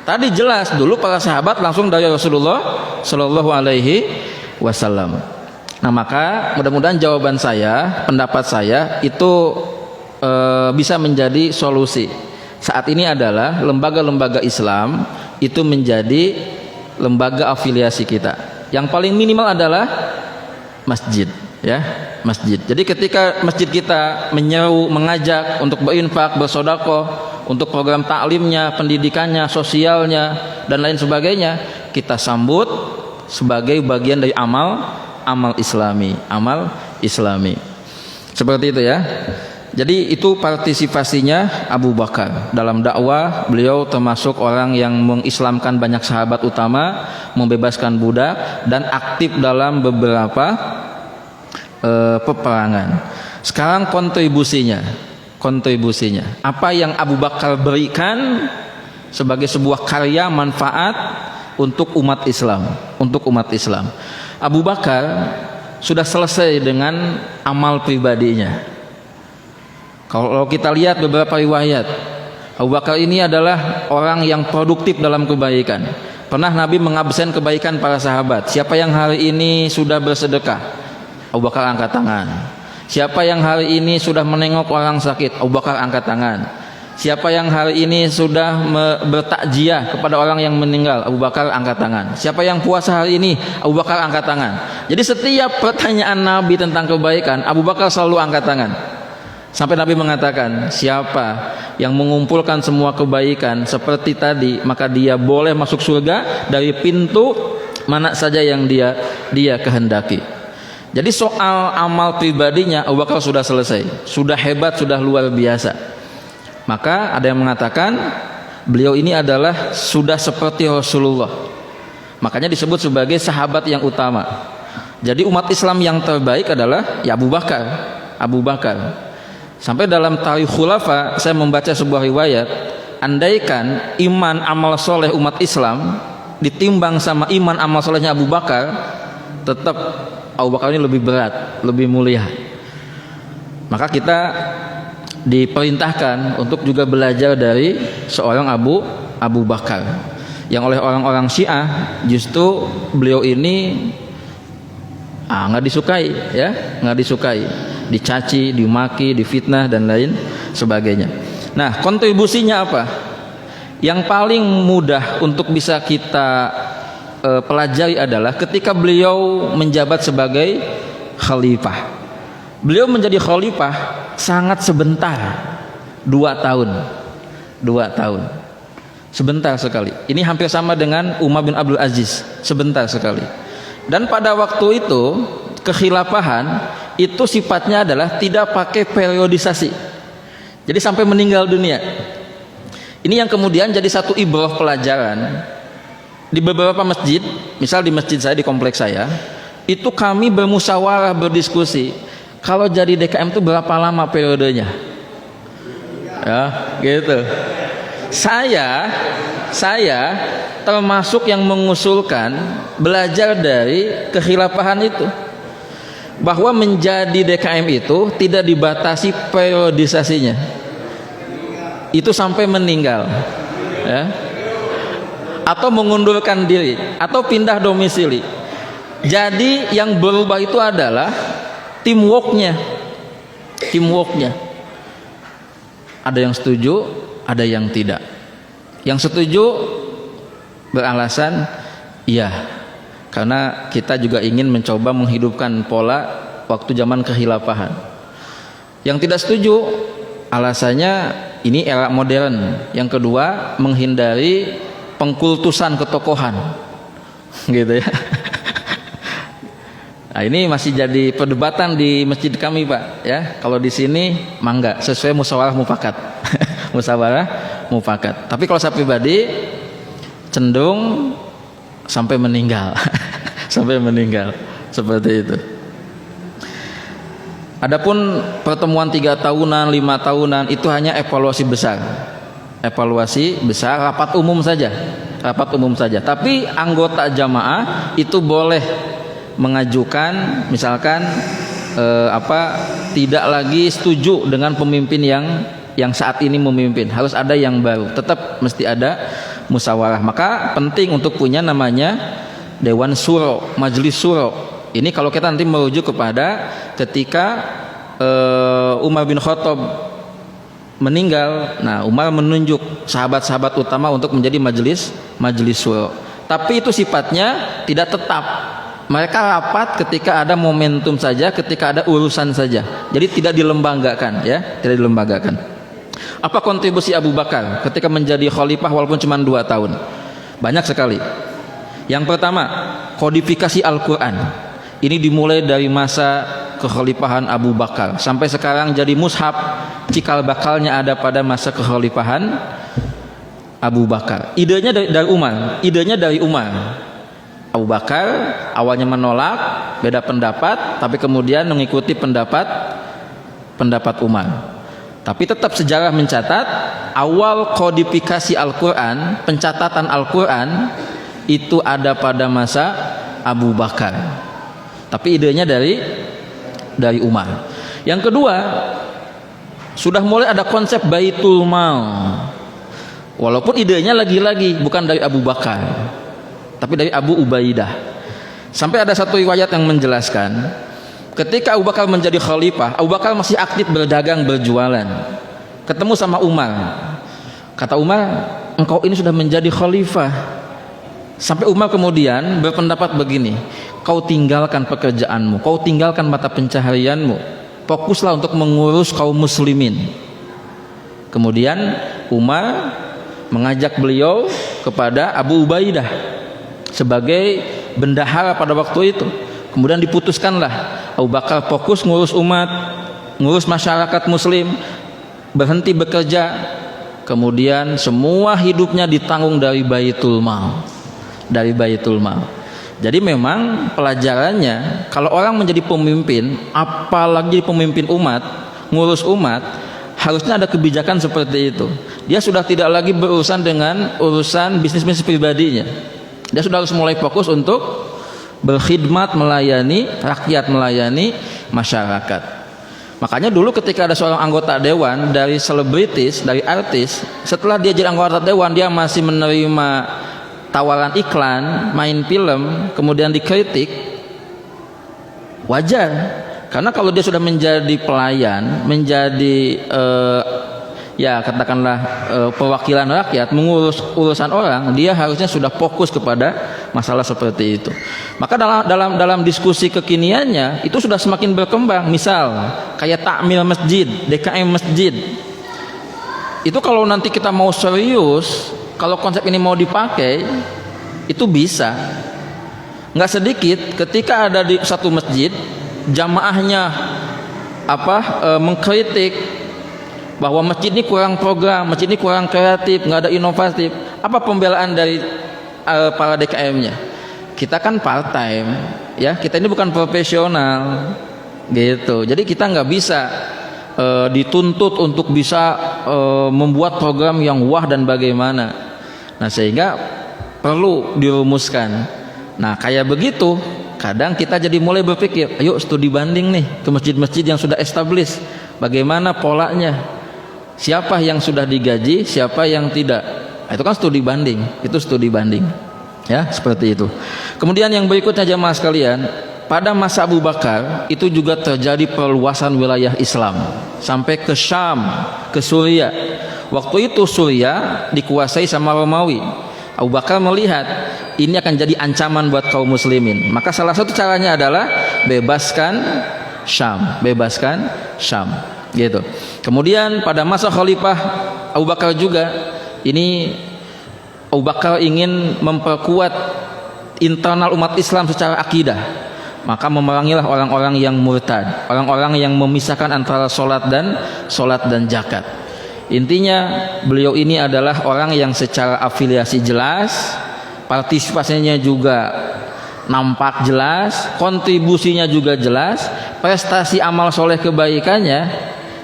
Tadi jelas dulu para sahabat langsung dari Rasulullah Shallallahu Alaihi Wasallam. Nah maka mudah-mudahan jawaban saya, pendapat saya itu bisa menjadi solusi. Saat ini adalah lembaga-lembaga Islam itu menjadi lembaga afiliasi kita. Yang paling minimal adalah masjid, ya masjid. Jadi ketika masjid kita menyeru, mengajak untuk berinfak, bersedekah, untuk program taklimnya, pendidikannya, sosialnya dan lain sebagainya, kita sambut sebagai bagian dari amal Islami, seperti itu ya. Jadi itu partisipasinya Abu Bakar dalam dakwah. Beliau termasuk orang yang mengislamkan banyak sahabat utama, membebaskan budak dan aktif dalam beberapa peperangan. Sekarang kontribusinya apa yang Abu Bakar berikan sebagai sebuah karya manfaat untuk umat Islam, Abu Bakar sudah selesai dengan amal pribadinya. Kalau kita lihat beberapa riwayat, Abu Bakar ini adalah orang yang produktif dalam kebaikan. Pernah Nabi mengabsen kebaikan para sahabat. Siapa yang hari ini sudah bersedekah? Abu Bakar angkat tangan. Siapa yang hari ini sudah menengok orang sakit? Abu Bakar angkat tangan. Siapa yang hari ini sudah bertakziah kepada orang yang meninggal? Abu Bakar angkat tangan. Siapa yang puasa hari ini? Abu Bakar angkat tangan. Jadi setiap pertanyaan Nabi tentang kebaikan, Abu Bakar selalu angkat tangan. Sampai Nabi mengatakan, siapa yang mengumpulkan semua kebaikan seperti tadi, maka dia boleh masuk surga dari pintu mana saja yang dia kehendaki. Jadi soal amal pribadinya Abu Bakar sudah selesai, sudah hebat, sudah luar biasa. Maka ada yang mengatakan beliau ini adalah sudah seperti Rasulullah. Makanya disebut sebagai sahabat yang utama. Jadi umat Islam yang terbaik adalah ya Abu Bakar. Sampai dalam Tarikh Khulafa saya membaca sebuah riwayat, andaikan iman amal soleh umat Islam ditimbang sama iman amal solehnya Abu Bakar, tetap Abu Bakar ini lebih berat, lebih mulia. Maka kita diperintahkan untuk juga belajar dari seorang Abu Bakar, yang oleh orang-orang Syiah justru beliau ini nggak disukai, ya nggak disukai, dicaci, dimaki, difitnah dan lain sebagainya. Nah, kontribusinya apa? Yang paling mudah untuk bisa kita pelajari adalah ketika beliau menjabat sebagai khalifah. Beliau menjadi khalifah sangat sebentar, 2 tahun, sebentar sekali. Ini hampir sama dengan Umar bin Abdul Aziz, sebentar sekali. Dan pada waktu itu kekhilafahan itu sifatnya adalah tidak pakai periodisasi. Jadi sampai meninggal dunia. Ini yang kemudian jadi satu ibrah pelajaran. Di beberapa masjid, misal di masjid saya, di kompleks saya, itu kami bermusyawarah, berdiskusi. Kalau jadi DKM itu berapa lama periodenya? Ya, gitu. Saya termasuk yang mengusulkan belajar dari kekhilafahan itu, bahwa menjadi DKM itu tidak dibatasi periodisasinya, itu sampai meninggal, ya, atau mengundurkan diri atau pindah domisili. Jadi yang berubah itu adalah teamworknya. Ada yang setuju, ada yang tidak. Yang setuju beralasan iya, karena kita juga ingin mencoba menghidupkan pola waktu zaman kekhilafahan. Yang tidak setuju alasannya ini era modern. Yang kedua, menghindari pengkultusan ketokohan, gitu ya. Nah, ini masih jadi perdebatan di masjid kami, Pak, ya. Kalau di sini mangga sesuai musyawarah mufakat. Musyawarah mufakat. Tapi kalau saya pribadi cenderung sampai meninggal. Sampai meninggal seperti itu. Adapun pertemuan 3 tahunan, 5 tahunan itu hanya evaluasi besar. Evaluasi besar, rapat umum saja. Rapat umum saja. Tapi anggota jamaah itu boleh mengajukan misalkan tidak lagi setuju dengan pemimpin yang saat ini memimpin, harus ada yang baru, tetap mesti ada musyawarah. Maka penting untuk punya namanya Dewan Syuro, Majelis Syuro. Ini kalau kita nanti merujuk kepada ketika Umar bin Khattab meninggal, nah Umar menunjuk sahabat-sahabat utama untuk menjadi Majelis Syuro. Tapi itu sifatnya tidak tetap. Mereka rapat ketika ada momentum saja, ketika ada urusan saja. Jadi tidak dilembagakan, ya, tidak dilembagakan. Apa kontribusi Abu Bakar ketika menjadi khalifah walaupun cuma 2 tahun? Banyak sekali. Yang pertama, kodifikasi Al-Quran. Ini dimulai dari masa kekhalifahan Abu Bakar sampai sekarang jadi mushaf, cikal bakalnya ada pada masa kekhalifahan Abu Bakar. Idenya dari Umar. Idenya dari Umar. Abu Bakar awalnya menolak, beda pendapat, tapi kemudian mengikuti pendapat Umar. Tapi tetap sejarah mencatat awal kodifikasi Al-Quran, pencatatan Al-Quran itu ada pada masa Abu Bakar. Tapi idenya dari Umar. Yang kedua, sudah mulai ada konsep Baitul Mal. Walaupun idenya lagi-lagi bukan dari Abu Bakar, tapi dari Abu Ubaidah. Sampai ada satu riwayat yang menjelaskan ketika Abu Bakar menjadi khalifah, Abu Bakar masih aktif berdagang, berjualan. Ketemu sama Umar. Kata Umar, engkau ini sudah menjadi khalifah. Sampai Umar kemudian berpendapat begini, kau tinggalkan pekerjaanmu, kau tinggalkan mata pencaharianmu, fokuslah untuk mengurus kaum muslimin. Kemudian Umar mengajak beliau kepada Abu Ubaidah sebagai bendahara pada waktu itu. Kemudian diputuskanlah Abu Bakar fokus ngurus umat, ngurus masyarakat muslim, berhenti bekerja. Kemudian semua hidupnya ditanggung dari Baitul Mal. Dari Baitul Mal. Jadi memang pelajarannya, kalau orang menjadi pemimpin, apalagi pemimpin umat, ngurus umat, harusnya ada kebijakan seperti itu. Dia sudah tidak lagi berurusan dengan urusan bisnis pribadinya. Dia sudah harus mulai fokus untuk berkhidmat, melayani rakyat, melayani masyarakat. Makanya dulu ketika ada seorang anggota dewan dari selebritis, dari artis, setelah dia jadi anggota dewan, dia masih menerima tawaran iklan, main film, kemudian dikritik, wajar. Karena kalau dia sudah menjadi pelayan, menjadi katakanlah perwakilan rakyat, mengurus urusan orang, dia harusnya sudah fokus kepada masalah seperti itu. Maka dalam diskusi kekiniannya itu sudah semakin berkembang. Misal kayak takmir masjid, DKM masjid. Itu kalau nanti kita mau serius, kalau konsep ini mau dipakai, itu bisa. Nggak sedikit ketika ada di satu masjid, jamaahnya mengkritik bahwa masjid ini kurang program, masjid ini kurang kreatif, nggak ada inovatif. Apa pembelaan dari para DKM-nya? Kita kan part time, ya, kita ini bukan profesional, gitu. Jadi kita nggak bisa dituntut untuk bisa membuat program yang wah dan bagaimana. Nah, sehingga perlu dirumuskan. Nah, kayak begitu, kadang kita jadi mulai berpikir, ayo studi banding nih ke masjid-masjid yang sudah established. Bagaimana polanya? Siapa yang sudah digaji, siapa yang tidak? Nah, itu kan studi banding, itu studi banding. Ya, seperti itu. Kemudian yang berikutnya jamaah sekalian, pada masa Abu Bakar itu juga terjadi perluasan wilayah Islam sampai ke Syam, ke Suria. Waktu itu Suria dikuasai sama Romawi. Abu Bakar melihat ini akan jadi ancaman buat kaum muslimin. Maka salah satu caranya adalah bebaskan Syam, bebaskan Syam, gitu. Kemudian pada masa Khalifah Abu Bakar juga, ini Abu Bakar ingin memperkuat internal umat Islam secara akidah. Maka memerangilah orang-orang yang murtad, orang-orang yang memisahkan antara solat dan zakat. Intinya beliau ini adalah orang yang secara afiliasi jelas, partisipasinya juga nampak jelas, kontribusinya juga jelas, prestasi amal soleh kebaikannya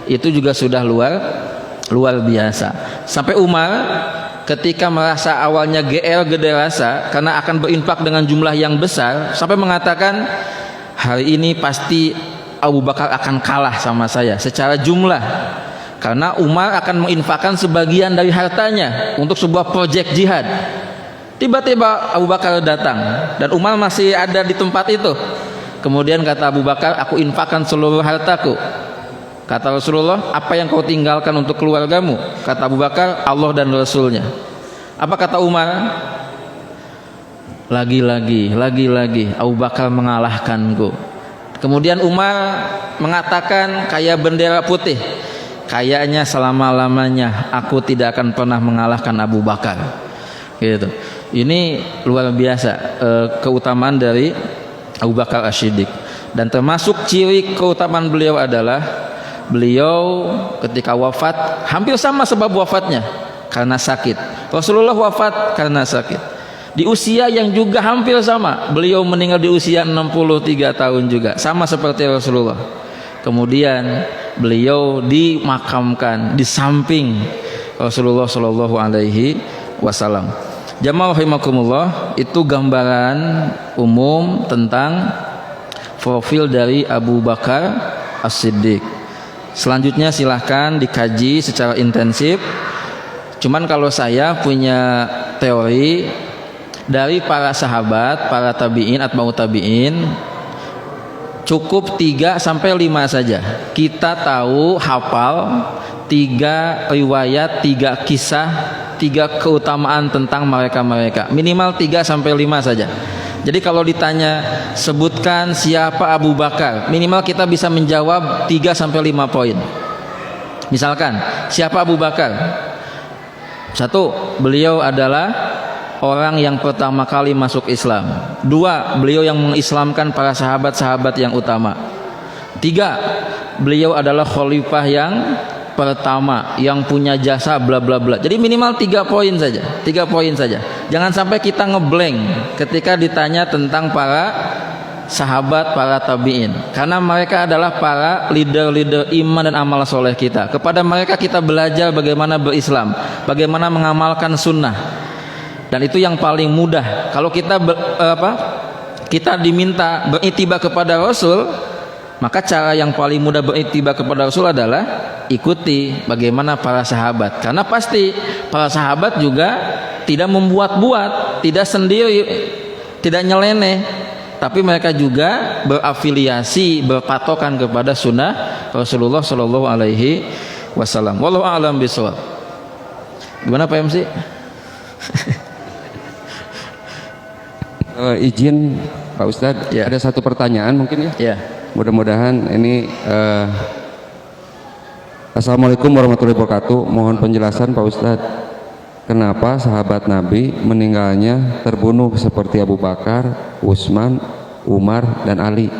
itu juga sudah luar biasa. Sampai Umar ketika merasa awalnya GR gede rasa karena akan berinfak dengan jumlah yang besar, sampai mengatakan hari ini pasti Abu Bakar akan kalah sama saya secara jumlah, karena Umar akan menginfakkan sebagian dari hartanya untuk sebuah proyek jihad. Tiba-tiba Abu Bakar datang dan Umar masih ada di tempat itu. Kemudian kata Abu Bakar, aku infakkan seluruh hartaku. Kata Rasulullah, apa yang kau tinggalkan untuk keluargamu? Kata Abu Bakar, Allah dan Rasulnya. Apa kata Umar? Lagi-lagi Abu Bakar mengalahkanku. Kemudian Umar mengatakan kayak bendera putih, kayaknya selama-lamanya aku tidak akan pernah mengalahkan Abu Bakar. Gitu. Ini luar biasa keutamaan dari Abu Bakar As-Siddiq. Dan termasuk ciri keutamaan beliau adalah beliau ketika wafat hampir sama sebab wafatnya, karena sakit. Rasulullah wafat karena sakit di usia yang juga hampir sama. Beliau meninggal di usia 63 tahun juga, sama seperti Rasulullah. Kemudian beliau dimakamkan di samping Rasulullah Shallallahu Alaihi Wasallam. Jamaah rahimakumullah, itu gambaran umum tentang profil dari Abu Bakar As-Siddiq. Selanjutnya silahkan dikaji secara intensif. Cuman kalau saya punya teori dari para sahabat, para tabi'in, atba'u tabi'in, cukup 3 sampai 5 saja. Kita tahu hafal 3 riwayat, 3 kisah, 3 keutamaan tentang mereka-mereka. Minimal 3 sampai 5 saja. Jadi kalau ditanya sebutkan siapa Abu Bakar, minimal kita bisa menjawab 3 sampai 5 poin. Misalkan, siapa Abu Bakar? 1, beliau adalah orang yang pertama kali masuk Islam. 2, beliau yang mengislamkan para sahabat-sahabat yang utama. 3, beliau adalah khalifah yang pertama yang punya jasa bla bla bla. Jadi minimal 3 poin saja. 3 poin saja. Jangan sampai kita ngeblank ketika ditanya tentang para sahabat, para tabi'in, karena mereka adalah para leader-leader iman dan amal soleh kita. Kepada mereka kita belajar bagaimana berislam, bagaimana mengamalkan sunnah. Dan itu yang paling mudah. Kalau kita kita diminta beritiba kepada Rasul, maka cara yang paling mudah beritiba kepada Rasul adalah ikuti bagaimana para sahabat. Karena pasti para sahabat juga tidak membuat-buat, tidak sendiri, tidak nyeleneh, tapi mereka juga berafiliasi, berpatokan kepada sunnah Rasulullah Shallallahu Alaihi Wasallam. Wallahu a'lam bishawab. Gimana Pak MC? Izin Pak Ustadz, ya. Ada satu pertanyaan mungkin ya. Ya. Mudah-mudahan ini Assalamualaikum warahmatullahi wabarakatuh. Mohon penjelasan Pak Ustadz, kenapa sahabat Nabi meninggalnya terbunuh seperti Abu Bakar, Utsman, Umar, dan Ali?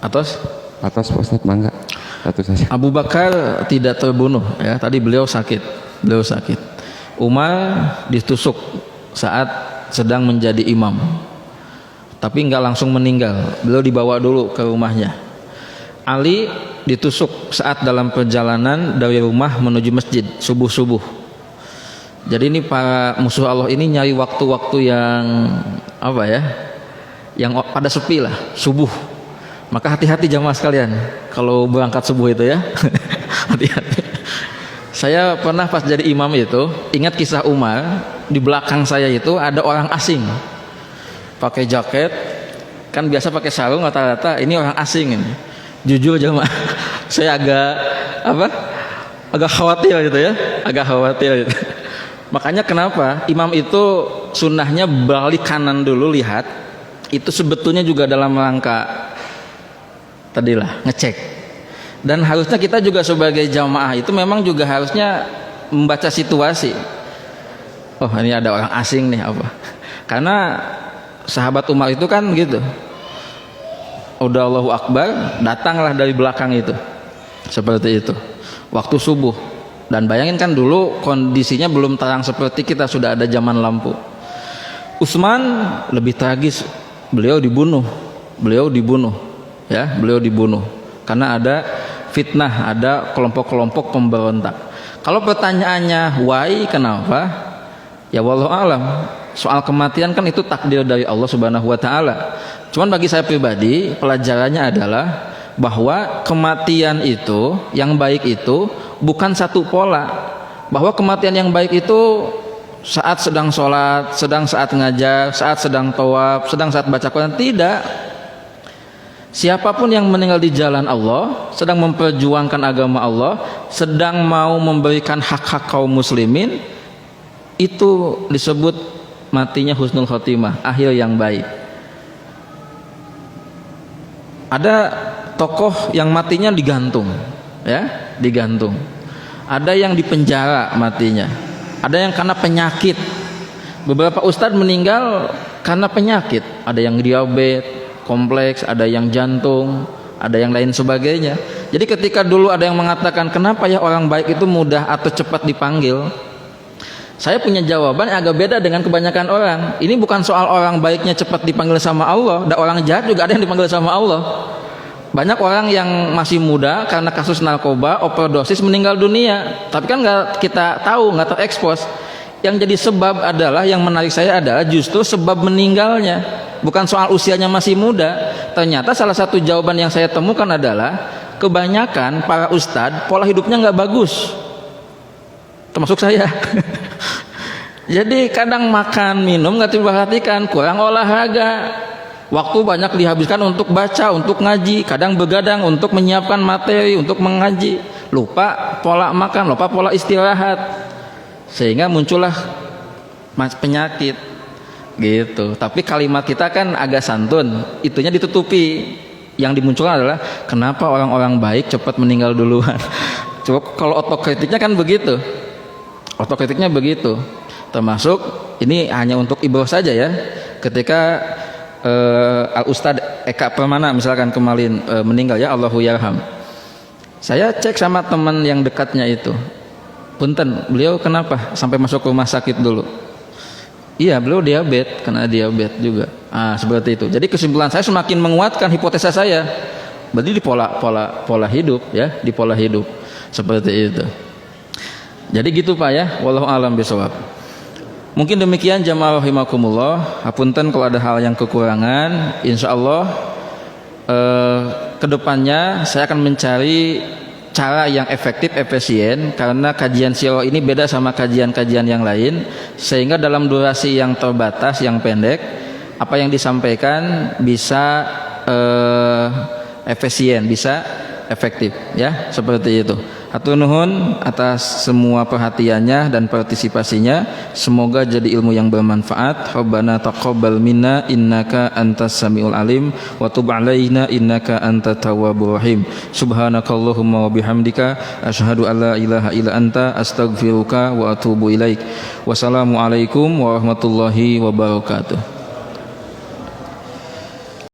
Atas Pak Ustadz, mangga. Satu saja. Abu Bakar tidak terbunuh ya, tadi beliau sakit. Umar ditusuk saat sedang menjadi imam, tapi nggak langsung meninggal, beliau dibawa dulu ke rumahnya. Ali ditusuk saat dalam perjalanan dari rumah menuju masjid subuh-subuh. Jadi ini para musuh Allah ini nyari waktu-waktu yang apa ya, yang pada sepi lah, subuh. Maka hati-hati jamaah sekalian kalau berangkat subuh itu ya. Hati-hati. Saya pernah pas jadi imam itu ingat kisah Umar, di belakang saya itu ada orang asing pakai jaket, kan biasa pakai sarung rata-rata, ini orang asing ini. Jujur jemaah, saya agak khawatir gitu ya, gitu. Makanya kenapa imam itu sunnahnya balik kanan dulu lihat, itu sebetulnya juga dalam rangka tadilah ngecek. Dan harusnya kita juga sebagai jamaah itu memang juga harusnya membaca situasi. Oh ini ada orang asing nih apa? Karena sahabat Umar itu kan gitu. Udah Allahu Akbar, datanglah dari belakang itu. Seperti itu. waktu subuh. Dan bayangin kan dulu kondisinya belum terang seperti kita, sudah ada zaman lampu. Utsman lebih tragis, beliau dibunuh ya, beliau dibunuh karena ada fitnah, ada kelompok-kelompok pemberontak. Kalau pertanyaannya why, kenapa, ya wallahu alam, soal kematian kan itu takdir dari Allah Subhanahu wa taala. Cuman bagi saya pribadi pelajarannya adalah bahwa kematian itu, yang baik itu bukan satu pola. Bahwa kematian yang baik itu saat sedang sholat, sedang saat ngajar, saat sedang tawaf, sedang saat baca Quran. Tidak. Siapapun yang meninggal di jalan Allah, sedang memperjuangkan agama Allah, sedang mau memberikan hak-hak kaum muslimin, itu disebut matinya husnul khotimah, akhir yang baik. Ada tokoh yang matinya digantung, ya, digantung. Ada yang dipenjara matinya. Ada yang karena penyakit. Beberapa ustadz meninggal karena penyakit. Ada yang diabetes kompleks, ada yang jantung, ada yang lain sebagainya. Jadi ketika dulu ada yang mengatakan kenapa ya orang baik itu mudah atau cepat dipanggil, saya punya jawaban yang agak beda dengan kebanyakan orang. Ini bukan soal orang baiknya cepat dipanggil sama Allah, dan orang jahat juga ada yang dipanggil sama Allah. Banyak orang yang masih muda karena kasus narkoba, overdosis meninggal dunia, tapi kan nggak kita tahu, nggak terekspos. Yang jadi sebab adalah, yang menarik saya adalah justru sebab meninggalnya, bukan soal usianya masih muda. Ternyata salah satu jawaban yang saya temukan adalah kebanyakan para ustadz pola hidupnya nggak bagus, termasuk saya. Jadi kadang makan minum nggak diperhatikan, kurang olahraga, waktu banyak dihabiskan untuk baca, untuk ngaji, kadang begadang untuk menyiapkan materi untuk mengaji, lupa pola makan, lupa pola istirahat, sehingga muncullah penyakit gitu. Tapi kalimat kita kan agak santun, itunya ditutupi. Yang dimunculkan adalah kenapa orang-orang baik cepat meninggal duluan. Coba kalau otokritiknya kan begitu, otokritiknya begitu. Termasuk ini hanya untuk ibrah saja ya. Ketika Al Ustadz Eka Permana misalkan kemarin meninggal, ya Allahu yarham, saya cek sama teman yang dekatnya itu, punten, beliau kenapa sampai masuk rumah sakit dulu? Iya, beliau diabetes, kena diabetes juga. Seperti itu. Jadi kesimpulan saya semakin menguatkan hipotesa saya. Berarti di pola hidup ya, di pola hidup seperti itu. Jadi gitu Pak ya, wallahu alam bisawab. Mungkin demikian jamaah rahimakumullah. Hapunten kalau ada hal yang kekurangan, insyaallah kedepannya saya akan mencari cara yang efektif, efisien, karena kajian sirah ini beda sama kajian-kajian yang lain, sehingga dalam durasi yang terbatas, yang pendek, apa yang disampaikan bisa efisien, bisa efektif ya, seperti itu. Hatur nuhun atas semua perhatiannya dan partisipasinya. Semoga jadi ilmu yang bermanfaat. Rabbana taqabbal minna innaka antas samiul alim wa tub alaina innaka antat tawwabur rahim. Subhanakallahumma wa bihamdika asyhadu an la ilaha illa anta astaghfiruka wa atubu ilaik. Wassalamualaikum warahmatullahi wabarakatuh.